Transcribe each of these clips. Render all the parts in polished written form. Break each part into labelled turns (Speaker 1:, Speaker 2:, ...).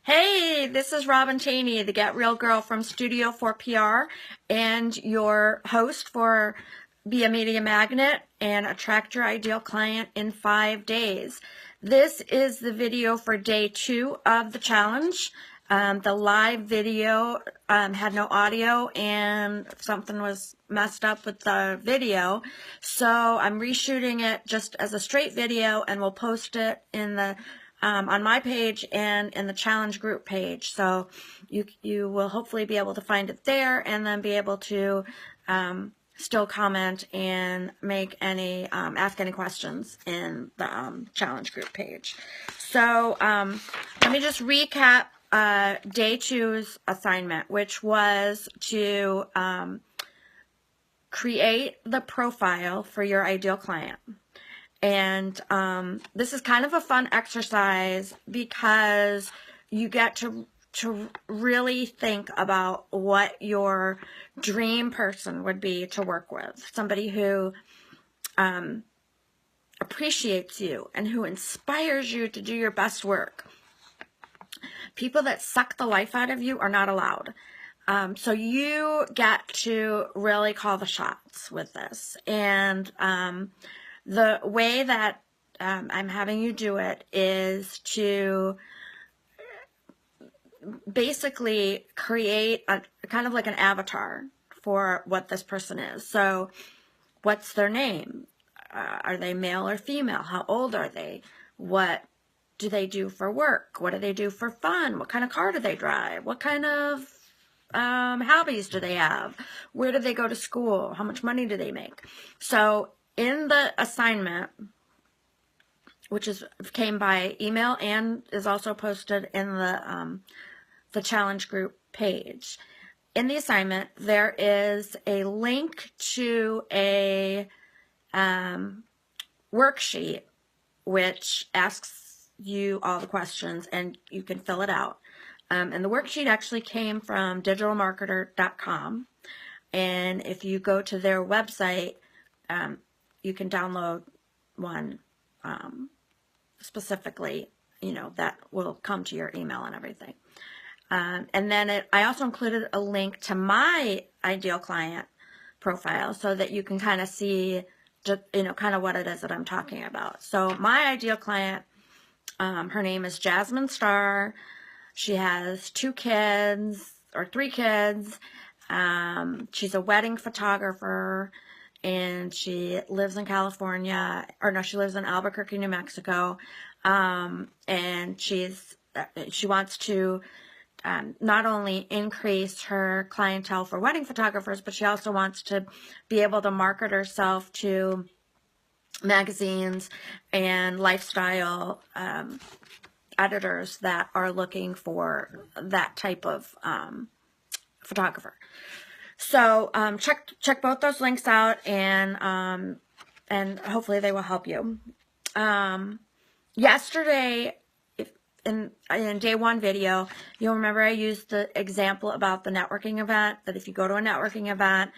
Speaker 1: Hey, this is Robin Cheney, the Get Real Girl from Studio for PR, and your host for Be a Media Magnet and Attract Your Ideal Client in 5 days. This is the video for day 2 of the challenge. The live video had no audio and something was messed up with the video. So I'm reshooting it just as a straight video, and we'll post it in the on my page and in the challenge group page. So you will hopefully be able to find it there, and then be able to still comment and make any ask any questions in the challenge group page. So let me just recap day 2's assignment, which was to create the profile for your ideal client. And this is kind of a fun exercise because you get to really think about what your dream person would be to work with. Somebody who appreciates you and who inspires you to do your best work. People that suck the life out of you are not allowed. So you get to really call the shots with this. And the way that I'm having you do it is to basically create a kind of like an avatar for what this person is. So what's their name? Are they male or female? How old are they? What do they do for work? What do they do for fun? What kind of car do they drive? What kind of hobbies do they have? Where do they go to school? How much money do they make? So in the assignment, which came by email and is also posted in the challenge group page, in the assignment there is a link to a worksheet which asks you all the questions, and you can fill it out. And the worksheet actually came from digitalmarketer.com, and if you go to their website, you can download one specifically, that will come to your email and everything. And then I also included a link to my ideal client profile so that you can kind of see, kind of what it is that I'm talking about. So my ideal client, her name is Jasmine Starr. She has 2 kids or 3 kids. She's a wedding photographer, and she lives in California, or no, she lives in Albuquerque, New Mexico. And she wants to not only increase her clientele for wedding photographers, but she also wants to be able to market herself to magazines and lifestyle editors that are looking for that type of photographer. So check both those links out, and hopefully they will help you. Yesterday, in day 1 video, you'll remember I used the example about the networking event, that if you go to a networking event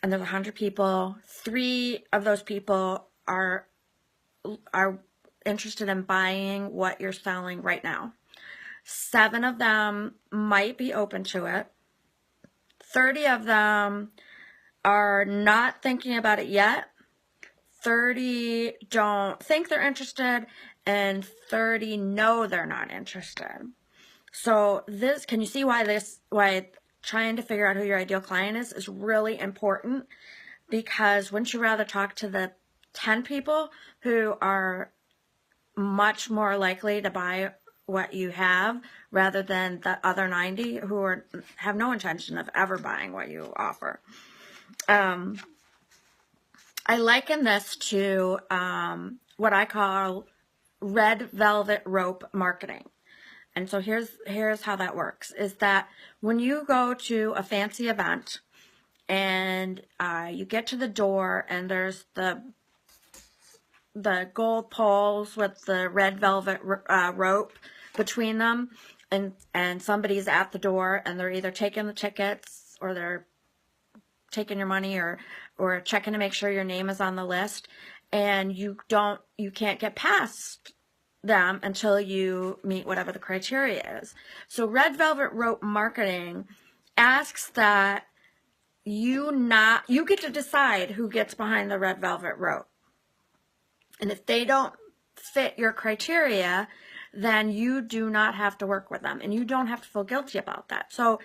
Speaker 1: and there's 100 people, 3 of those people are interested in buying what you're selling right now. 7 of them might be open to it. 30 of them are not thinking about it yet. 30 don't think they're interested, and 30 know they're not interested. So can you see why trying to figure out who your ideal client is really important? Because wouldn't you rather talk to the 10 people who are much more likely to buy what you have, rather than the other 90 who have no intention of ever buying what you offer? I liken this to what I call red velvet rope marketing. And so here's how that works, is that when you go to a fancy event and you get to the door and there's the gold poles with the red velvet rope between them, and somebody's at the door and they're either taking the tickets or they're taking your money or checking to make sure your name is on the list, and you can't get past them until you meet whatever the criteria is. So Red Velvet Rope Marketing asks that you get to decide who gets behind the red velvet rope. And if they don't fit your criteria, then you do not have to work with them, and you don't have to feel guilty about that. So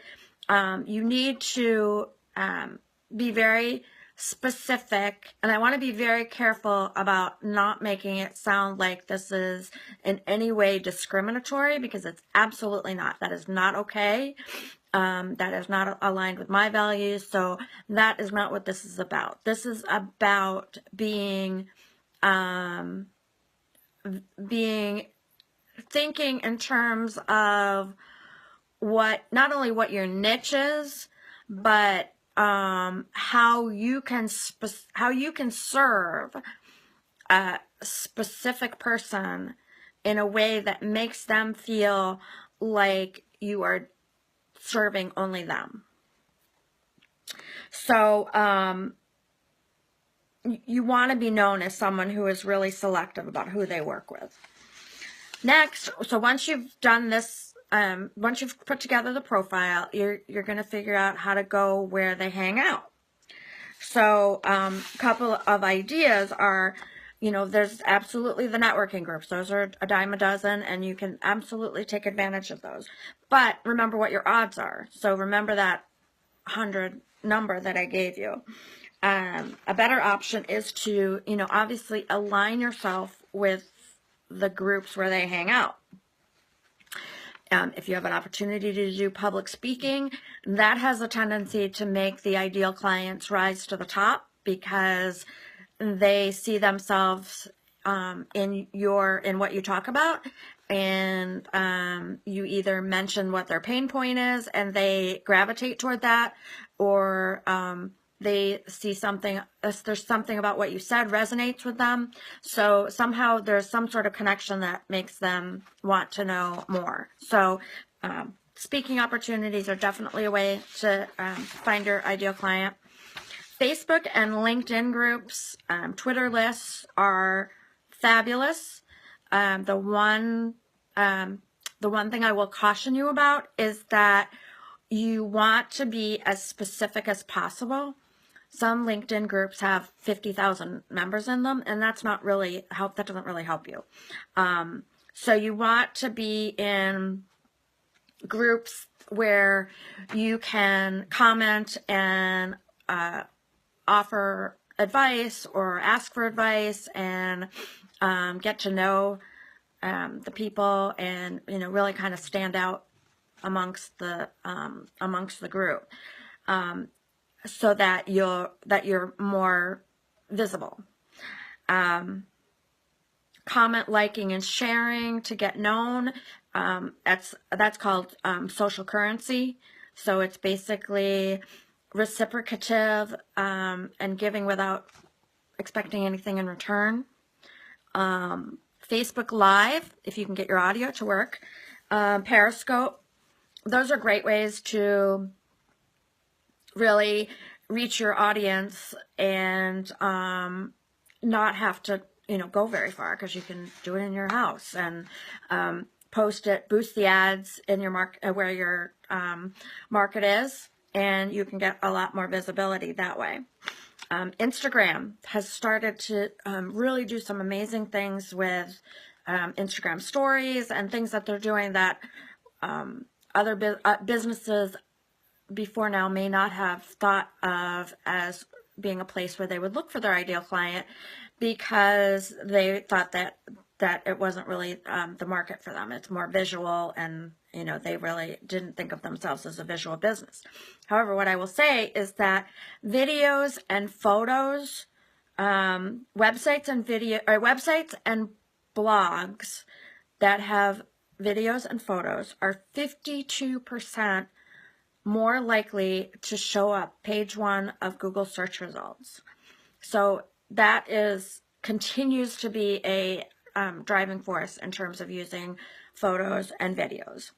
Speaker 1: you need to be very specific, and I want to be very careful about not making it sound like this is in any way discriminatory, because it's absolutely not. That is not okay. That is not aligned with my values. So that is not what this is about. This is about being thinking in terms of not only what your niche is, but how you can serve a specific person in a way that makes them feel like you are serving only them. So you want to be known as someone who is really selective about who they work with. Next, so once you've done this, once you've put together the profile, you're going to figure out how to go where they hang out. So a couple of ideas are, there's absolutely the networking groups. Those are a dime a dozen, and you can absolutely take advantage of those. But remember what your odds are. So remember that 100 number that I gave you. A better option is to, obviously align yourself with the groups where they hang out. If you have an opportunity to do public speaking, that has a tendency to make the ideal clients rise to the top, because they see themselves in what you talk about, and you either mention what their pain point is and they gravitate toward that, or they see there's something about what you said resonates with them. So somehow there's some sort of connection that makes them want to know more. So speaking opportunities are definitely a way to find your ideal client. Facebook and LinkedIn groups, Twitter lists are fabulous. The one thing I will caution you about is that you want to be as specific as possible. Some LinkedIn groups have 50,000 members in them, and that doesn't really help you. So you want to be in groups where you can comment and offer advice or ask for advice, and get to know the people, and really kind of stand out amongst the group, so that you're more visible. Comment, liking, and sharing to get known. That's called social currency. So it's basically reciprocative and giving without expecting anything in return. Facebook Live, if you can get your audio to work. Periscope. Those are great ways to really reach your audience and not have to, go very far, because you can do it in your house and post it, boost the ads in your where your market is, and you can get a lot more visibility that way. Instagram has started to really do some amazing things with Instagram stories and things that they're doing that other businesses before now may not have thought of as being a place where they would look for their ideal client, because they thought that it wasn't really the market for them. It's more visual, and they really didn't think of themselves as a visual business. However, what I will say is that videos and photos, websites and blogs that have videos and photos are 52% more likely to show up page 1 of Google search results. So that continues to be a driving force in terms of using photos and videos.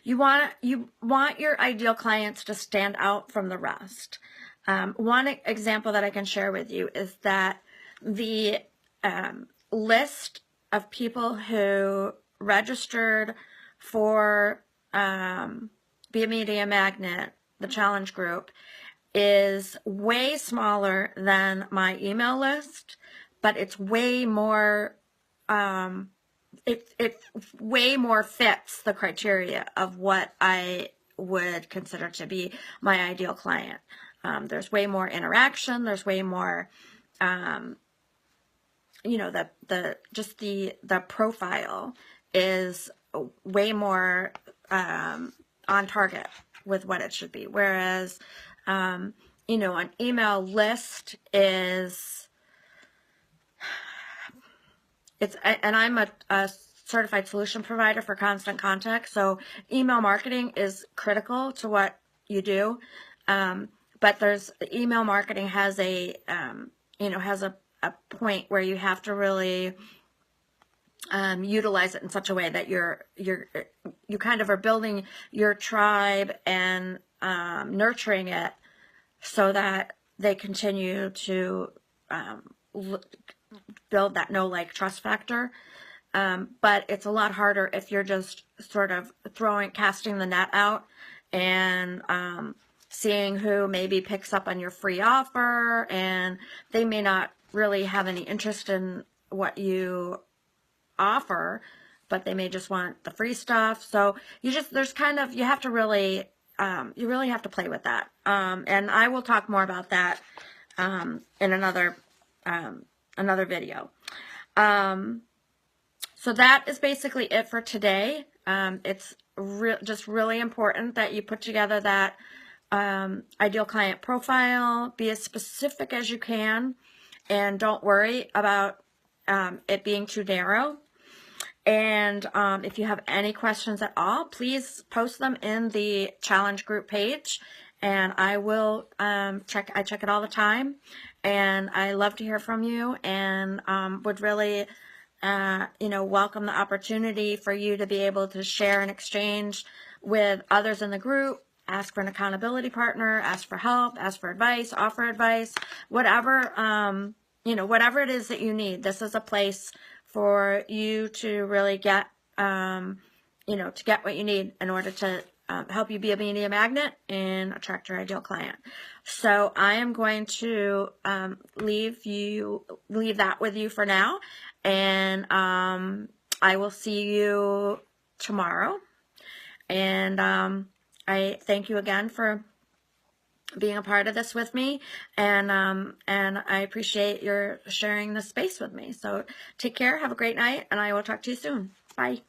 Speaker 1: You want your ideal clients to stand out from the rest. One example that I can share with you is that the list of people who registered for Be a Media Magnet, the challenge group, is way smaller than my email list, but it's way more, it way more fits the criteria of what I would consider to be my ideal client. There's way more interaction. There's way more, you know, the profile is way more on target with what it should be. Whereas, you know, an email list is, and I'm a certified solution provider for Constant Contact. So email marketing is critical to what you do. But email marketing has a, you know, has a point where you have to really utilize it in such a way that you kind of are building your tribe and nurturing it so that they continue to build that know, like, trust factor. But it's a lot harder if you're just sort of casting the net out and seeing who maybe picks up on your free offer, and they may not really have any interest in what you offer, but they may just want the free stuff. So you have to really, you really have to play with that. And I will talk more about that in another video. So that is basically it for today. It's just really important that you put together that ideal client profile, be as specific as you can, and don't worry about it being too narrow. And if you have any questions at all, please post them in the challenge group page, and I will I check it all the time, and I love to hear from you, and would really you know, welcome the opportunity for you to be able to share and exchange with others in the group, ask for an accountability partner, ask for help, ask for advice, offer advice, whatever, you know, whatever it is that you need. This is a place for you to really get, you know, to get what you need in order to help you be a media magnet and attract your ideal client. So I am going to leave that with you for now, and I will see you tomorrow. And I thank you again for being a part of this with me, and I appreciate your sharing this space with me. So take care, have a great night, and I will talk to you soon. Bye.